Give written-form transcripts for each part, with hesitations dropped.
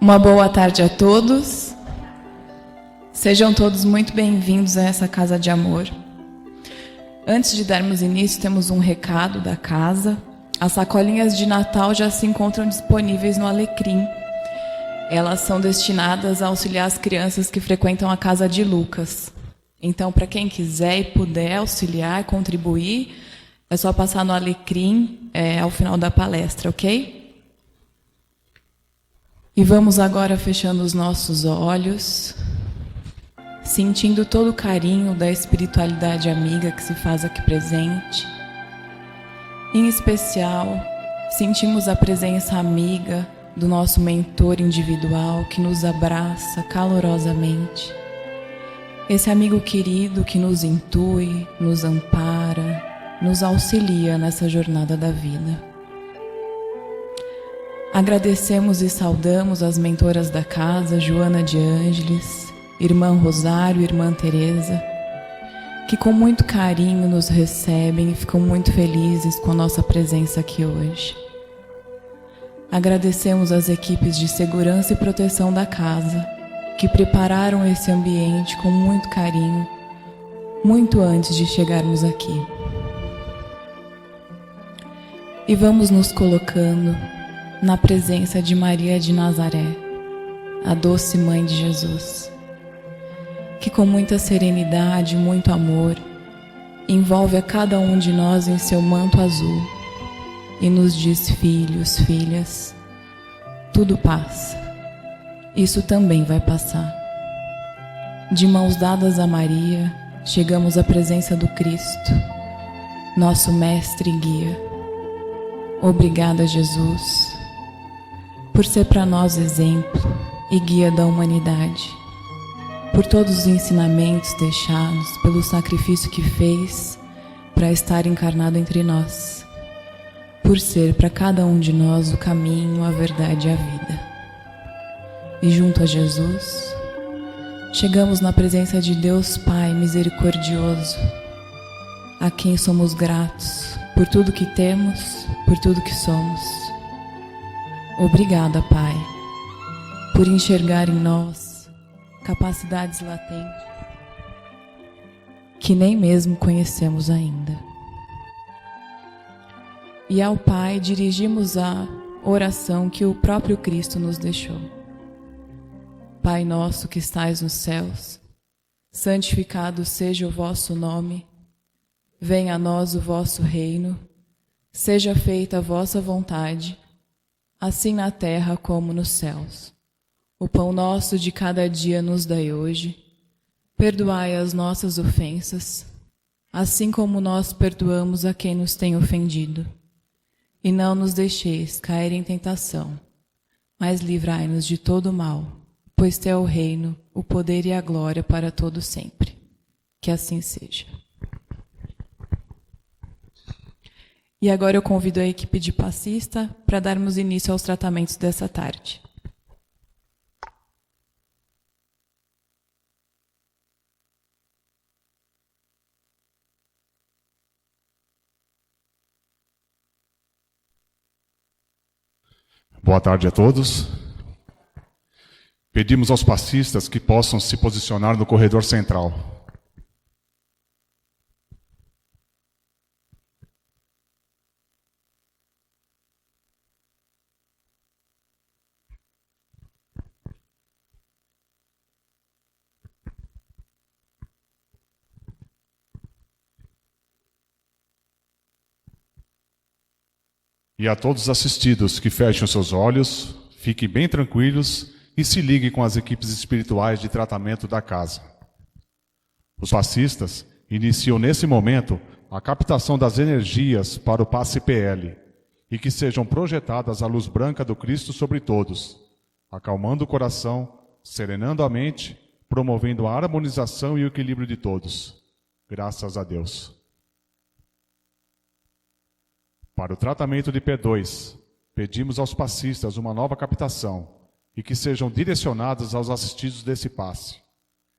Uma boa tarde a todos. Sejam todos muito bem-vindos a essa casa de amor. Antes de darmos início, temos um recado da casa. As sacolinhas de Natal já se encontram disponíveis no Alecrim. Elas são destinadas a auxiliar as crianças que frequentam a casa de Lucas. Então, para quem quiser e puder auxiliar, contribuir, é só passar no Alecrim ao final da palestra, ok? E vamos agora fechando os nossos olhos, sentindo todo o carinho da espiritualidade amiga que se faz aqui presente. Em especial, sentimos a presença amiga do nosso mentor individual que nos abraça calorosamente. Esse amigo querido que nos intui, nos ampara, nos auxilia nessa jornada da vida. Agradecemos e saudamos as mentoras da casa, Joana de Ângeles, Irmã Rosário e Irmã Teresa, que com muito carinho nos recebem e ficam muito felizes com a nossa presença aqui hoje. Agradecemos as equipes de segurança e proteção da casa, que prepararam esse ambiente com muito carinho, muito antes de chegarmos aqui. E vamos nos colocando na presença de Maria de Nazaré, a doce Mãe de Jesus, que com muita serenidade e muito amor envolve a cada um de nós em seu manto azul e nos diz: filhos, filhas, tudo passa, isso também vai passar. De mãos dadas a Maria, chegamos à presença do Cristo, nosso Mestre e Guia. Obrigada, Jesus, por ser para nós exemplo e guia da humanidade, por todos os ensinamentos deixados, pelo sacrifício que fez para estar encarnado entre nós, por ser para cada um de nós o caminho, a verdade e a vida. E junto a Jesus, chegamos na presença de Deus Pai misericordioso, a quem somos gratos por tudo que temos, por tudo que somos. Obrigada, Pai, por enxergar em nós capacidades latentes que nem mesmo conhecemos ainda. E ao Pai dirigimos a oração que o próprio Cristo nos deixou. Pai nosso que estais nos céus, santificado seja o vosso nome, venha a nós o vosso reino, seja feita a vossa vontade, assim na terra como nos céus. O pão nosso de cada dia nos dai hoje. Perdoai as nossas ofensas, assim como nós perdoamos a quem nos tem ofendido. E não nos deixeis cair em tentação, mas livrai-nos de todo o mal, pois teu é o reino, o poder e a glória para todo sempre. Que assim seja. E agora eu convido a equipe de passista para darmos início aos tratamentos dessa tarde. Boa tarde a todos. Pedimos aos passistas que possam se posicionar no corredor central. E a todos os assistidos que fechem os seus olhos, fiquem bem tranquilos e se liguem com as equipes espirituais de tratamento da casa. Os passistas iniciam nesse momento a captação das energias para o passe PL e que sejam projetadas a luz branca do Cristo sobre todos, acalmando o coração, serenando a mente, promovendo a harmonização e o equilíbrio de todos. Graças a Deus. Para o tratamento de P2, pedimos aos passistas uma nova captação e que sejam direcionadas aos assistidos desse passe.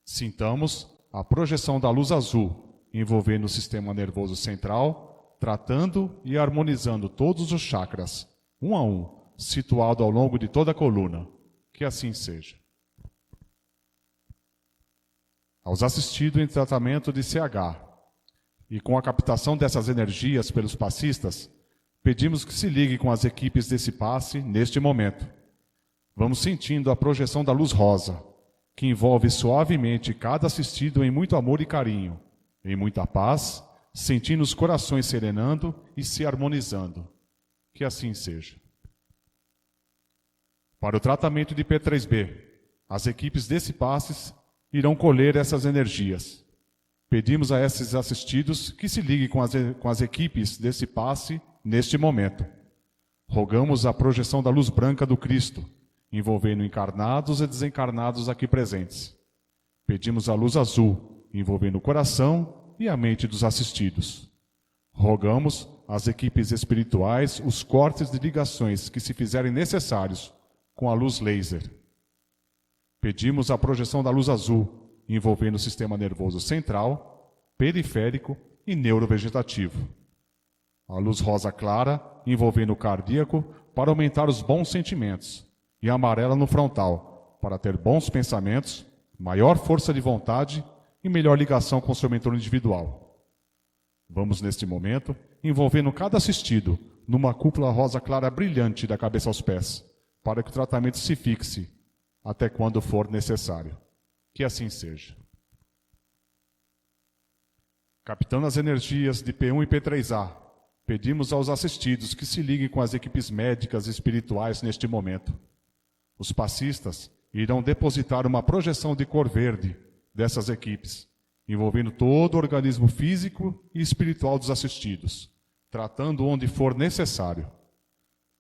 Sintamos a projeção da luz azul envolvendo o sistema nervoso central, tratando e harmonizando todos os chakras, um a um, situado ao longo de toda a coluna, Que assim seja. Aos assistidos em tratamento de CH e com a captação dessas energias pelos passistas, pedimos que se ligue com as equipes desse passe neste momento. Vamos sentindo a projeção da luz rosa, que envolve suavemente cada assistido em muito amor e carinho, em muita paz, sentindo os corações serenando e se harmonizando. Que assim seja. Para o tratamento de P3B, as equipes desse passe irão colher essas energias. Pedimos a esses assistidos que se liguem com as equipes desse passe neste momento. Rogamos a projeção da luz branca do Cristo, envolvendo encarnados e desencarnados aqui presentes. Pedimos a luz azul, envolvendo o coração e a mente dos assistidos. Rogamos às equipes espirituais os cortes de ligações que se fizerem necessários com a luz laser. Pedimos a projeção da luz azul, envolvendo o sistema nervoso central, periférico e neurovegetativo. A luz rosa clara, envolvendo o cardíaco, para aumentar os bons sentimentos, e a amarela no frontal, para ter bons pensamentos, maior força de vontade e melhor ligação com o seu mentor individual. Vamos, neste momento, envolvendo cada assistido numa cúpula rosa clara brilhante da cabeça aos pés, para que o tratamento se fixe até quando for necessário. Que assim seja. Captando as energias de P1 e P3A, pedimos aos assistidos que se liguem com as equipes médicas e espirituais neste momento. Os passistas irão depositar uma projeção de cor verde dessas equipes, envolvendo todo o organismo físico e espiritual dos assistidos, tratando onde for necessário.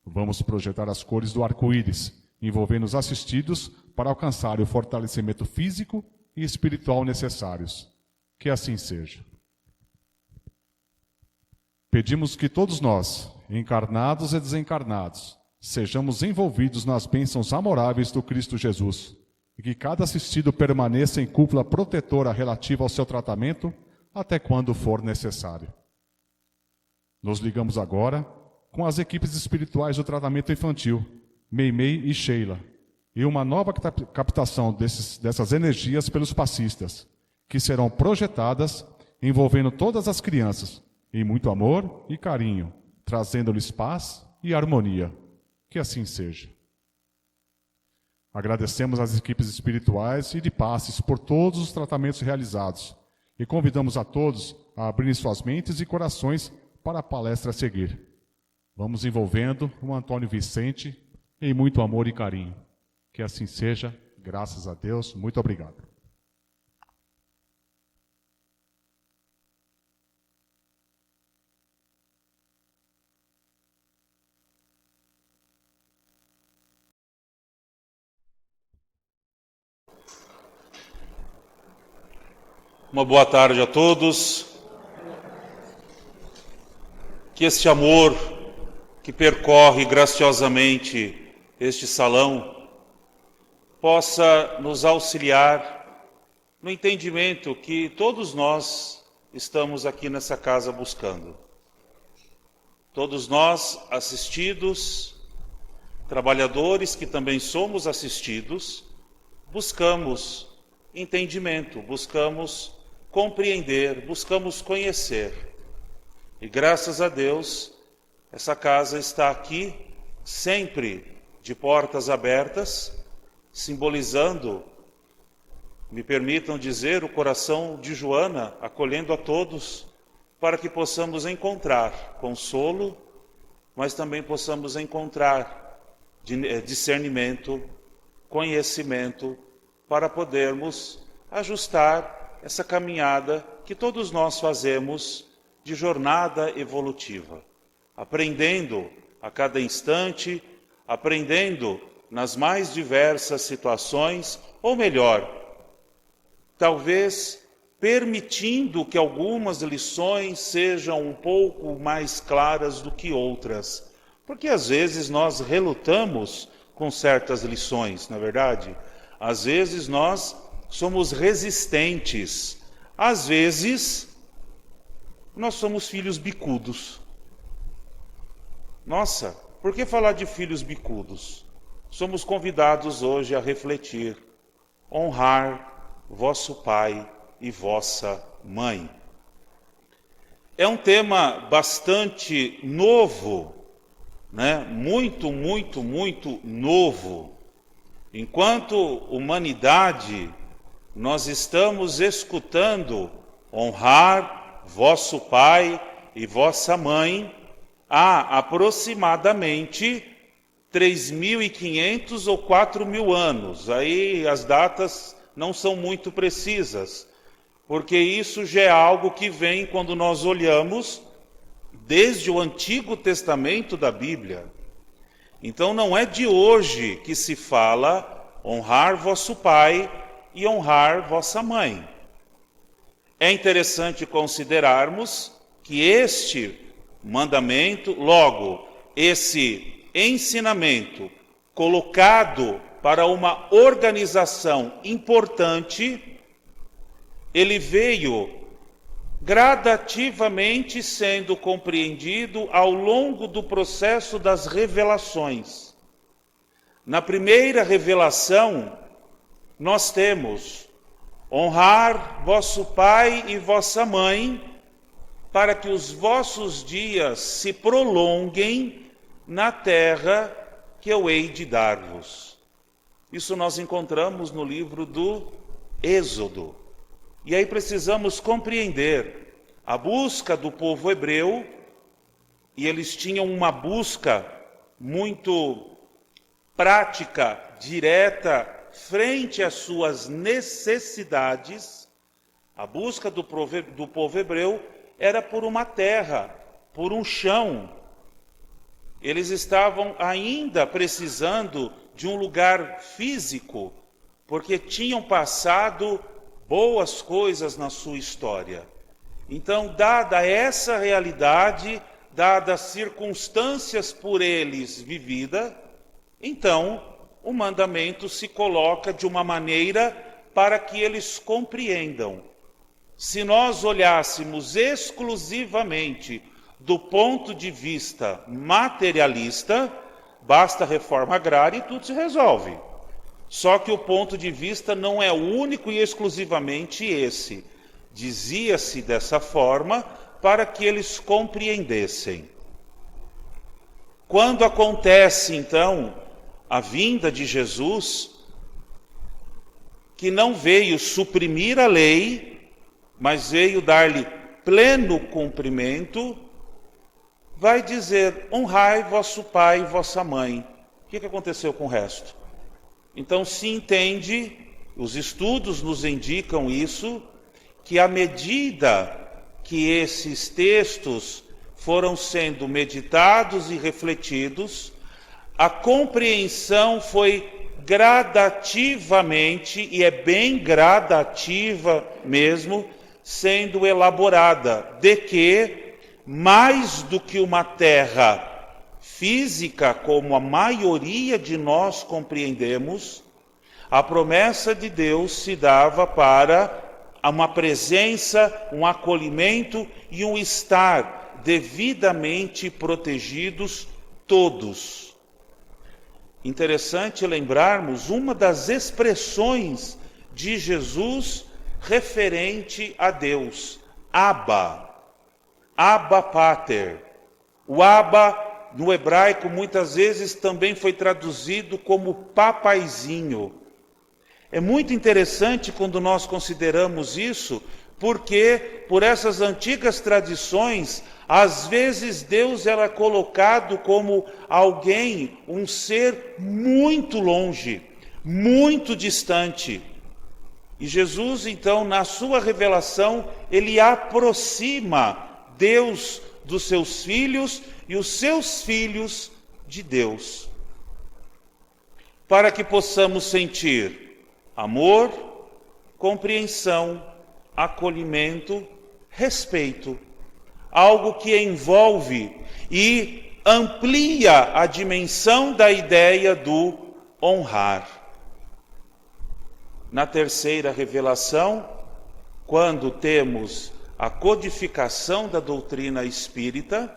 Vamos projetar as cores do arco-íris, envolvendo os assistidos para alcançar o fortalecimento físico e espiritual necessários. Que assim seja. Pedimos que todos nós, encarnados e desencarnados, sejamos envolvidos nas bênçãos amoráveis do Cristo Jesus, e que cada assistido permaneça em cúpula protetora relativa ao seu tratamento até quando for necessário. Nos ligamos agora com as equipes espirituais do tratamento infantil, Meimei e Sheila, e uma nova captação dessas energias pelos passistas, que serão projetadas envolvendo todas as crianças, em muito amor e carinho, trazendo-lhes paz e harmonia. Que assim seja. Agradecemos às equipes espirituais e de passes por todos os tratamentos realizados e convidamos a todos a abrirem suas mentes e corações para a palestra a seguir. Vamos envolvendo o Antônio Vicente em muito amor e carinho. Que assim seja, graças a Deus. Muito obrigado. Uma boa tarde a todos. Que este amor que percorre graciosamente este salão possa nos auxiliar no entendimento que todos nós estamos aqui nessa casa buscando. Todos nós assistidos, trabalhadores que também somos assistidos, buscamos entendimento, buscamos compreender, buscamos conhecer. E graças a Deus, essa casa está aqui sempre de portas abertas, simbolizando, me permitam dizer, o coração de Joana, acolhendo a todos, para que possamos encontrar consolo, mas também possamos encontrar discernimento, conhecimento, para podermos ajustar essa caminhada que todos nós fazemos de jornada evolutiva, aprendendo a cada instante, aprendendo nas mais diversas situações, ou melhor, talvez permitindo que algumas lições sejam um pouco mais claras do que outras, porque às vezes nós relutamos com certas lições, não é verdade? Às vezes nós somos resistentes, às vezes nós somos filhos bicudos. Nossa, por que falar de filhos bicudos? somos convidados hoje a refletir: honrar vosso pai e vossa mãe. É um tema bastante novo, né? Muito novo. Enquanto humanidade, nós estamos escutando honrar vosso pai e vossa mãe há aproximadamente 3.500 ou 4.000 anos. Aí as datas não são muito precisas, porque isso já é algo que vem quando nós olhamos desde o Antigo Testamento da Bíblia. Então não é de hoje que se fala honrar vosso pai e honrar vossa mãe. É interessante considerarmos que este mandamento, logo, esse ensinamento colocado para uma organização importante, ele veio gradativamente sendo compreendido ao longo do processo das revelações. Na primeira revelação, nós temos honrar vosso pai e vossa mãe, para que os vossos dias se prolonguem na terra que eu hei de dar-vos. Isso nós encontramos no livro do Êxodo. E aí precisamos compreender a busca do povo hebreu, e eles tinham uma busca muito prática, direta, frente às suas necessidades. A busca do povo hebreu era por uma terra, por um chão. Eles estavam ainda precisando de um lugar físico, porque tinham passado boas coisas na sua história. Então, dada essa realidade, dadas as circunstâncias por eles vividas, então o mandamento se coloca de uma maneira para que eles compreendam. Se nós olhássemos exclusivamente do ponto de vista materialista, basta a reforma agrária e tudo se resolve. Só que o ponto de vista não é único e exclusivamente esse. Dizia-se dessa forma para que eles compreendessem. Quando acontece, então, a vinda de Jesus, que não veio suprimir a lei, mas veio dar-lhe pleno cumprimento, vai dizer: honrai vosso pai e vossa mãe. O que aconteceu com o resto? Então se entende, os estudos nos indicam isso, que à medida que esses textos foram sendo meditados e refletidos, a compreensão foi gradativamente, e é bem gradativa mesmo, sendo elaborada, de que, mais do que uma terra física, como a maioria de nós compreendemos, a promessa de Deus se dava para uma presença, um acolhimento e um estar devidamente protegidos todos. Interessante lembrarmos uma das expressões de Jesus referente a Deus: Abba, Abba Pater. O Abba, no hebraico, muitas vezes também foi traduzido como papaizinho. É muito interessante quando nós consideramos isso, porque por essas antigas tradições, às vezes Deus era colocado como alguém, um ser muito longe, muito distante. E Jesus, então, na sua revelação, ele aproxima Deus dos seus filhos e os seus filhos de Deus, para que possamos sentir amor, compreensão, acolhimento, respeito, algo que envolve e amplia a dimensão da ideia do honrar. Na terceira revelação, quando temos a codificação da doutrina espírita,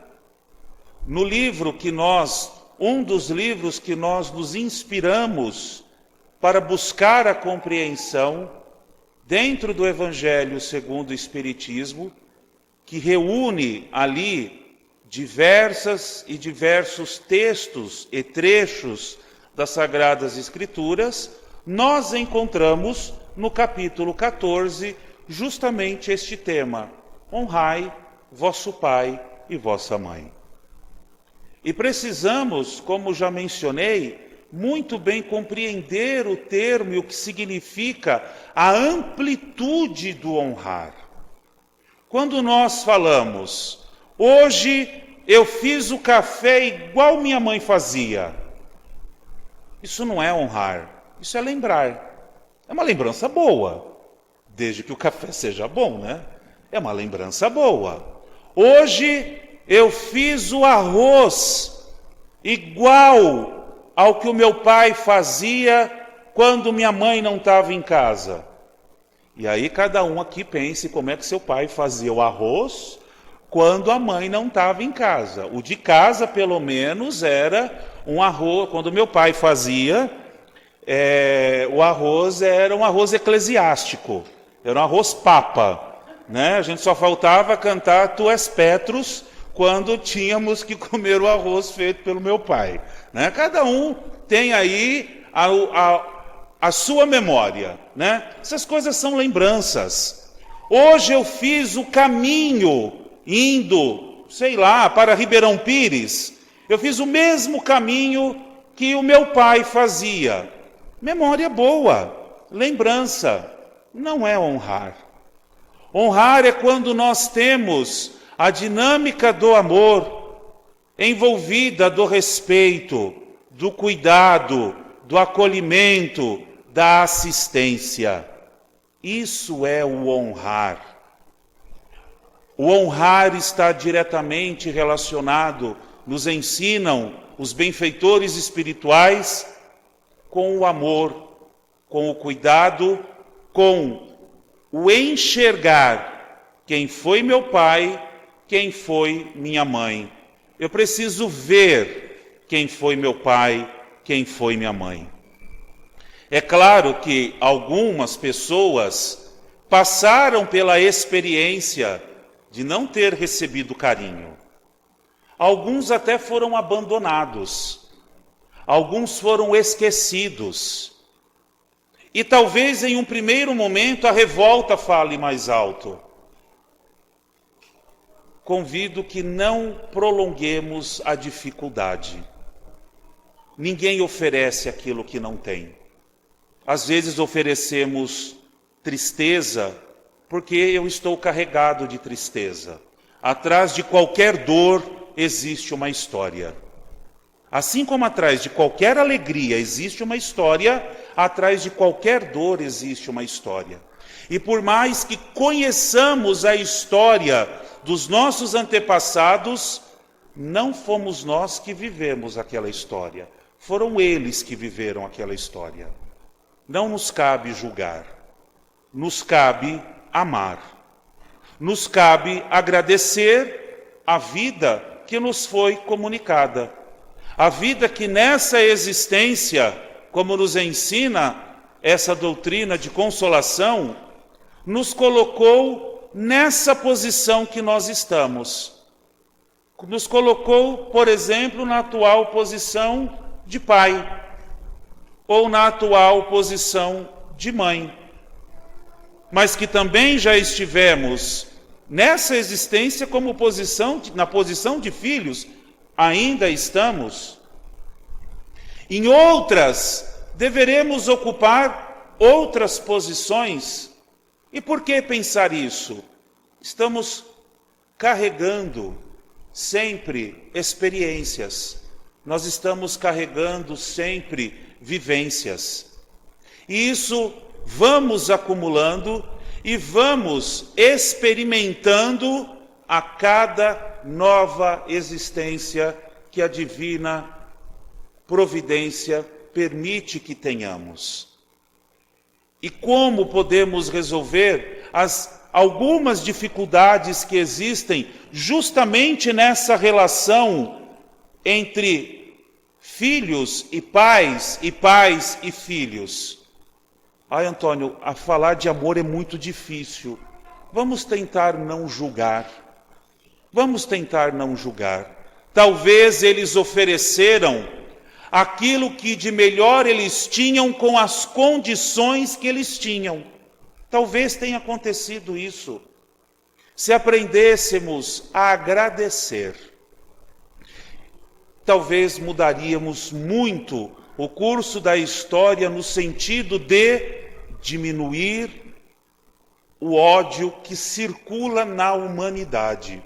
no livro que nós um dos livros que nós nos inspiramos para buscar a compreensão dentro do Evangelho segundo o Espiritismo, que reúne ali diversos textos e trechos das Sagradas Escrituras. Nós encontramos no capítulo 14 justamente este tema: honrai vosso pai e vossa mãe. E precisamos, como já mencionei, muito bem compreender o termo e o que significa a amplitude do honrar. Quando nós falamos, hoje eu fiz o café igual minha mãe fazia, isso não é honrar, isso é lembrar. É uma lembrança boa, desde que o café seja bom, né? É uma lembrança boa. Hoje eu fiz o arroz igual ao que o meu pai fazia quando minha mãe não estava em casa. E aí cada um aqui pense como é que seu pai fazia o arroz quando a mãe não estava em casa. O de casa, pelo menos, era um arroz. Quando meu pai fazia, o arroz era um arroz eclesiástico, era um arroz papa, né? A gente só faltava cantar Tu és Petrus quando tínhamos que comer o arroz feito pelo meu pai, né? Cada um tem aí a sua memória, né? Essas coisas são lembranças. Hoje eu fiz o caminho indo, sei lá, para Ribeirão Pires. Eu fiz o mesmo caminho que o meu pai fazia. Memória boa, lembrança. Não é honrar. Honrar é quando nós temos a dinâmica do amor envolvida do respeito, do cuidado, do acolhimento, da assistência. Isso é o honrar. O honrar está diretamente relacionado, nos ensinam os benfeitores espirituais, com o amor, com o cuidado, com o enxergar quem foi meu pai, quem foi minha mãe. Eu preciso ver quem foi meu pai, quem foi minha mãe. É claro que algumas pessoas passaram pela experiência de não ter recebido carinho. Alguns até foram abandonados. Alguns foram esquecidos. E talvez em um primeiro momento a revolta fale mais alto. Convido que não prolonguemos a dificuldade. Ninguém oferece aquilo que não tem. Às vezes oferecemos tristeza porque eu estou carregado de tristeza. Atrás de qualquer dor existe uma história. Assim como atrás de qualquer alegria existe uma história, atrás de qualquer dor existe uma história. E por mais que conheçamos a história dos nossos antepassados, não fomos nós que vivemos aquela história. Foram eles que viveram aquela história. Não nos cabe julgar. Nos cabe amar. Nos cabe agradecer a vida que nos foi comunicada. A vida que nessa existência, como nos ensina essa doutrina de consolação, nos colocou nessa posição que nós estamos. Nos colocou, por exemplo, na atual posição de pai, ou na atual posição de mãe. Mas que também já estivemos nessa existência como na posição de filhos, ainda estamos. Em outras, deveremos ocupar outras posições. E por que pensar isso? Estamos carregando sempre experiências. Nós estamos carregando sempre vivências. E isso vamos acumulando e vamos experimentando a cada nova existência que a divina providência permite que tenhamos. E como podemos resolver algumas dificuldades que existem justamente nessa relação entre filhos e pais, e pais e filhos. Ai, Antônio, a falar de amor é muito difícil. Vamos tentar não julgar. Vamos tentar não julgar. Talvez eles ofereceram aquilo que de melhor eles tinham com as condições que eles tinham. Talvez tenha acontecido isso. Se aprendêssemos a agradecer, talvez mudaríamos muito o curso da história no sentido de diminuir o ódio que circula na humanidade,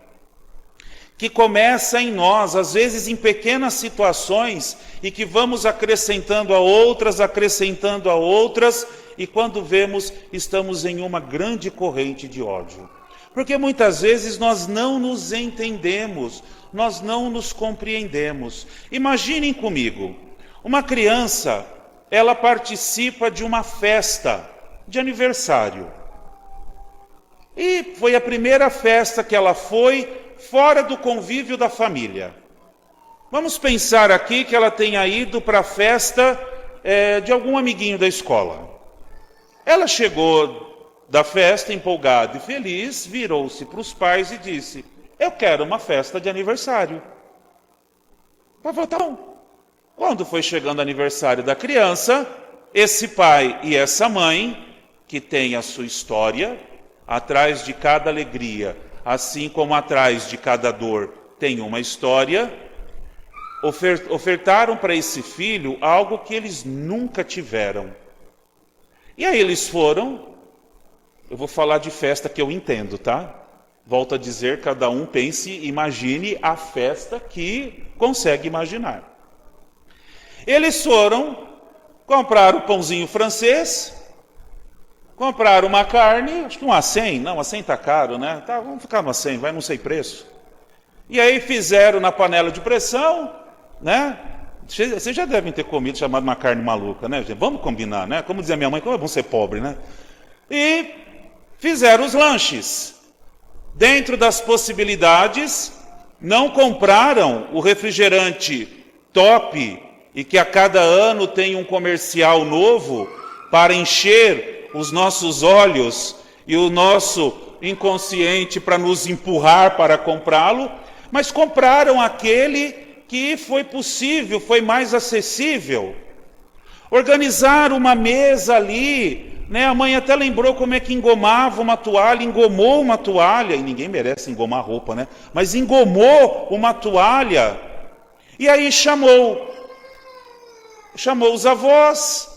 que começa em nós, às vezes em pequenas situações, e que vamos acrescentando a outras, e quando vemos, estamos em uma grande corrente de ódio. Porque muitas vezes nós não nos entendemos, nós não nos compreendemos. Imaginem comigo, uma criança, ela participa de uma festa de aniversário. E foi a primeira festa que ela foi fora do convívio da família. Vamos pensar aqui que ela tenha ido para a festa de algum amiguinho da escola. Ela chegou da festa empolgada e feliz, virou-se para os pais e disse: eu quero uma festa de aniversário. O pai falou: tá bom. Quando foi chegando o aniversário da criança, esse pai e essa mãe, que tem a sua história, atrás de cada alegria, assim como atrás de cada dor tem uma história, ofertaram para esse filho algo que eles nunca tiveram. E aí eles foram, eu vou falar de festa que eu entendo, tá? Volto a dizer, cada um pense, imagine a festa que consegue imaginar. Eles foram, compraram o pãozinho francês, compraram uma carne, acho que um A100, não, A100 está caro, né? Tá, vamos ficar no A100, vai, não sei preço. E aí fizeram na panela de pressão, né? Vocês já devem ter comido chamado uma carne maluca, né, gente? Vamos combinar, né? Como dizia minha mãe, como é bom ser pobre, né? E fizeram os lanches. Dentro das possibilidades, não compraram o refrigerante top e que a cada ano tem um comercial novo para encher os nossos olhos e o nosso inconsciente para nos empurrar para comprá-lo, mas compraram aquele que foi possível, foi mais acessível. Organizaram uma mesa ali, né? A mãe até lembrou como é que engomava uma toalha, engomou uma toalha, e ninguém merece engomar roupa, né? Mas engomou uma toalha, e aí chamou os avós,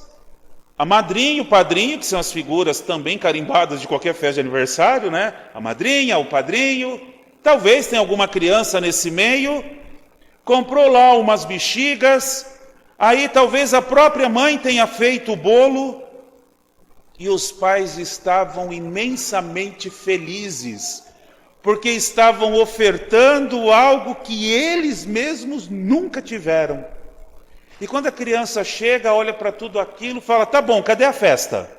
a madrinha, o padrinho, que são as figuras também carimbadas de qualquer festa de aniversário, né? A madrinha, o padrinho, talvez tenha alguma criança nesse meio, comprou lá umas bexigas, aí talvez a própria mãe tenha feito o bolo, e os pais estavam imensamente felizes, porque estavam ofertando algo que eles mesmos nunca tiveram. E quando a criança chega, olha para tudo aquilo, fala: tá bom, cadê a festa?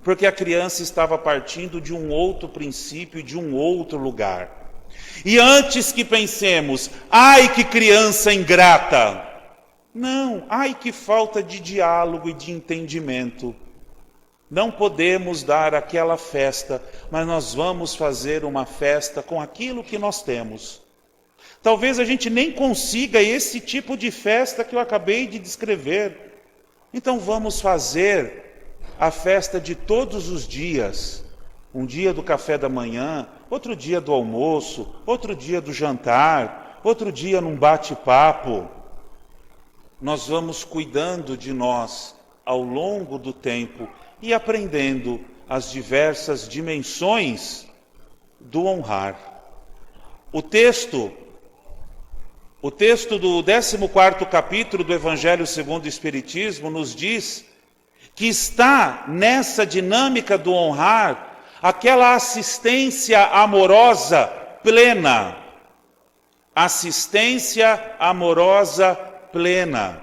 Porque a criança estava partindo de um outro princípio, de um outro lugar. E antes que pensemos: ai que criança ingrata, não, ai que falta de diálogo e de entendimento. Não podemos dar aquela festa, mas nós vamos fazer uma festa com aquilo que nós temos. Talvez a gente nem consiga esse tipo de festa que eu acabei de descrever. Então vamos fazer a festa de todos os dias. Um dia do café da manhã, outro dia do almoço, outro dia do jantar, outro dia num bate-papo. Nós vamos cuidando de nós ao longo do tempo e aprendendo as diversas dimensões do honrar. O texto do 14º capítulo do Evangelho segundo o Espiritismo nos diz que está nessa dinâmica do honrar aquela assistência amorosa plena. Assistência amorosa plena.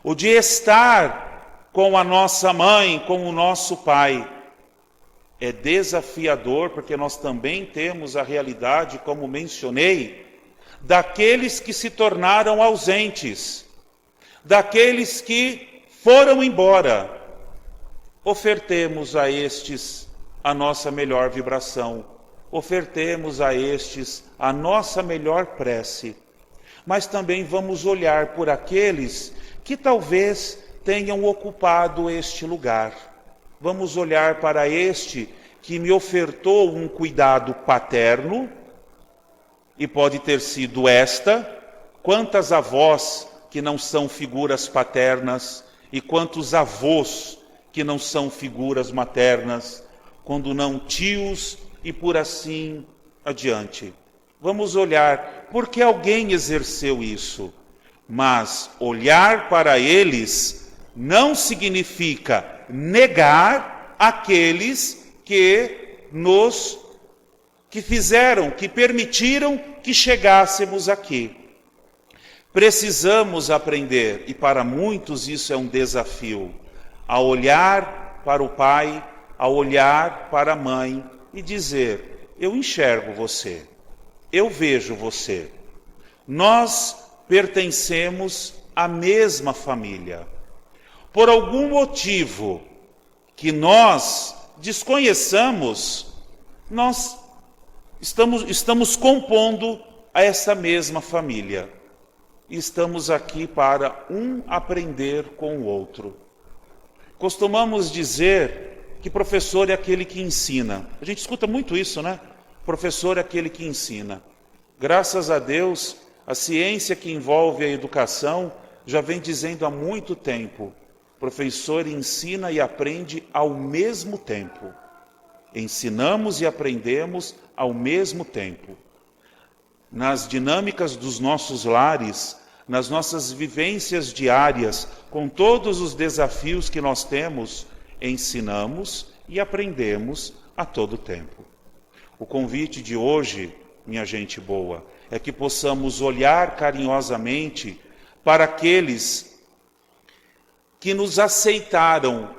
O de estar com a nossa mãe, com o nosso pai. É desafiador, porque nós também temos a realidade, como mencionei, daqueles que se tornaram ausentes. daqueles que foram embora. Ofertemos a estes a nossa melhor vibração, ofertemos a estes a nossa melhor prece, mas também vamos olhar por aqueles que talvez tenham ocupado este lugar. Vamos olhar para este que me ofertou um cuidado paterno, e pode ter sido esta. Quantas avós que não são figuras paternas, e quantos avós que não são figuras maternas, quando não tios, e por assim adiante. Vamos olhar, porque alguém exerceu isso. Mas olhar para eles não significa negar aqueles que fizeram, que permitiram que chegássemos aqui. Precisamos aprender, e para muitos isso é um desafio, a olhar para o pai, a olhar para a mãe e dizer: eu enxergo você, eu vejo você. Nós pertencemos à mesma família. Por algum motivo que nós desconheçamos, nós estamos compondo a essa mesma família. E estamos aqui para um aprender com o outro. Costumamos dizer que professor é aquele que ensina. A gente escuta muito isso, né? Professor é aquele que ensina. Graças a Deus, a ciência que envolve a educação já vem dizendo há muito tempo: professor ensina e aprende ao mesmo tempo. Ensinamos e aprendemos ao mesmo tempo. Nas dinâmicas dos nossos lares, nas nossas vivências diárias, com todos os desafios que nós temos, ensinamos e aprendemos a todo tempo. O convite de hoje, minha gente boa, é que possamos olhar carinhosamente para aqueles que nos aceitaram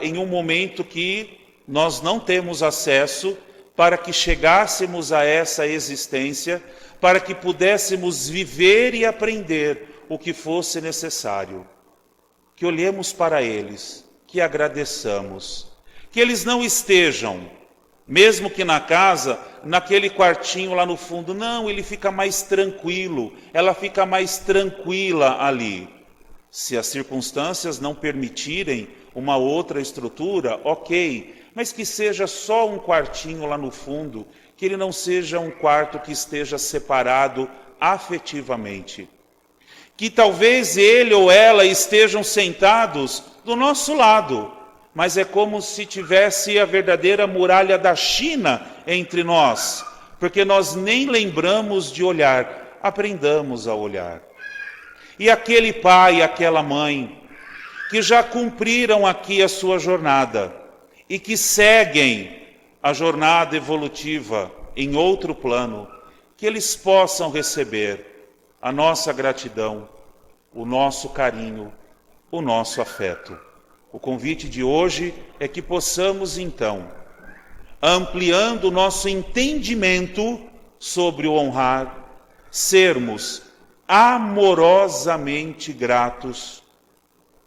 em um momento que nós não temos acesso, para que chegássemos a essa existência, para que pudéssemos viver e aprender o que fosse necessário. Que olhemos para eles, que agradeçamos, que eles não estejam, mesmo que na casa, naquele quartinho lá no fundo. Não, ele fica mais tranquilo, ela fica mais tranquila ali. Se as circunstâncias não permitirem uma outra estrutura, ok, mas que seja só um quartinho lá no fundo, que ele não seja um quarto que esteja separado afetivamente. Que talvez ele ou ela estejam sentados do nosso lado, mas é como se tivesse a verdadeira muralha da China entre nós, porque nós nem lembramos de olhar. Aprendamos a olhar. E aquele pai e aquela mãe que já cumpriram aqui a sua jornada e que seguem a jornada evolutiva em outro plano, que eles possam receber a nossa gratidão, o nosso carinho, o nosso afeto. O convite de hoje é que possamos, então, ampliando o nosso entendimento sobre o honrar, sermos amorosamente gratos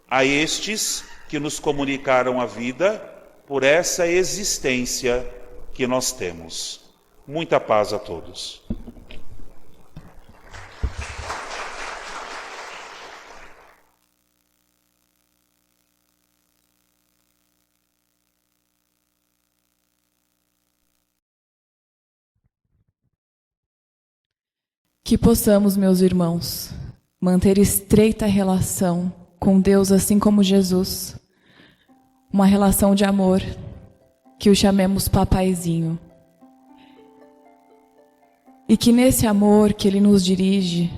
a estes que nos comunicaram a vida por essa existência que nós temos. Muita paz a todos. Que possamos, meus irmãos, manter estreita relação com Deus, assim como Jesus. Uma relação de amor, que o chamemos papaizinho. E que nesse amor que Ele nos dirige,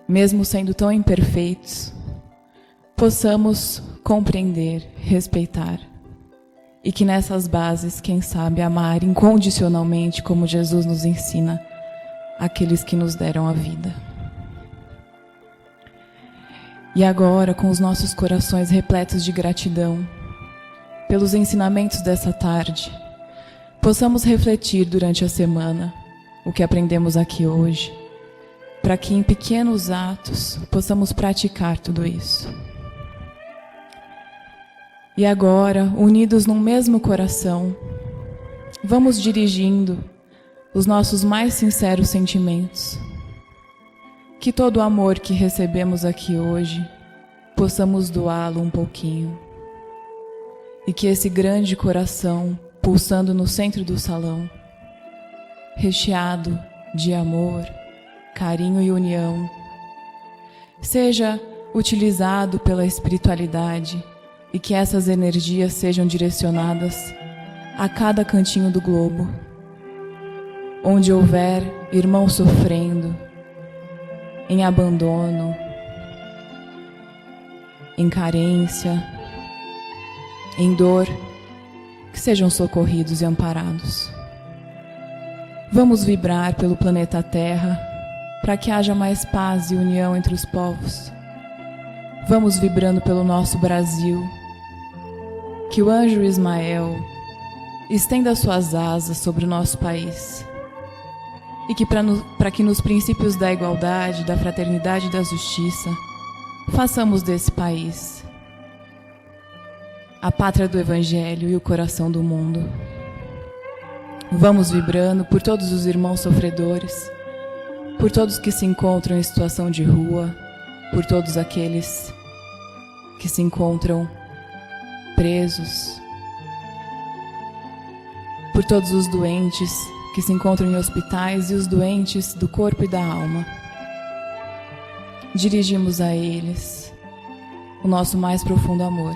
mesmo sendo tão imperfeitos, possamos compreender, respeitar. E que nessas bases, quem sabe, amar incondicionalmente, como Jesus nos ensina, aqueles que nos deram a vida. E agora, com os nossos corações repletos de gratidão, pelos ensinamentos dessa tarde, possamos refletir durante a semana o que aprendemos aqui hoje, para que em pequenos atos possamos praticar tudo isso. E agora, unidos num mesmo coração, vamos dirigindo os nossos mais sinceros sentimentos. Que todo o amor que recebemos aqui hoje, possamos doá-lo um pouquinho. E que esse grande coração, pulsando no centro do salão, recheado de amor, carinho e união, seja utilizado pela espiritualidade e que essas energias sejam direcionadas a cada cantinho do globo, onde houver irmão sofrendo, em abandono, em carência, em dor, que sejam socorridos e amparados. Vamos vibrar pelo planeta Terra para que haja mais paz e união entre os povos. Vamos vibrando pelo nosso Brasil, que o anjo Ismael estenda suas asas sobre o nosso país e que para que nos princípios da igualdade, da fraternidade e da justiça, façamos desse país a pátria do Evangelho e o coração do mundo. Vamos vibrando por todos os irmãos sofredores, por todos que se encontram em situação de rua, por todos aqueles que se encontram presos, por todos os doentes que se encontram em hospitais e os doentes do corpo e da alma. Dirigimos a eles o nosso mais profundo amor.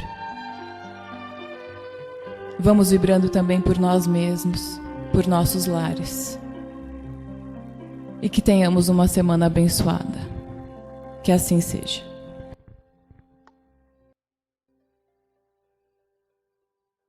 Vamos vibrando também por nós mesmos, por nossos lares. E que tenhamos uma semana abençoada. Que assim seja.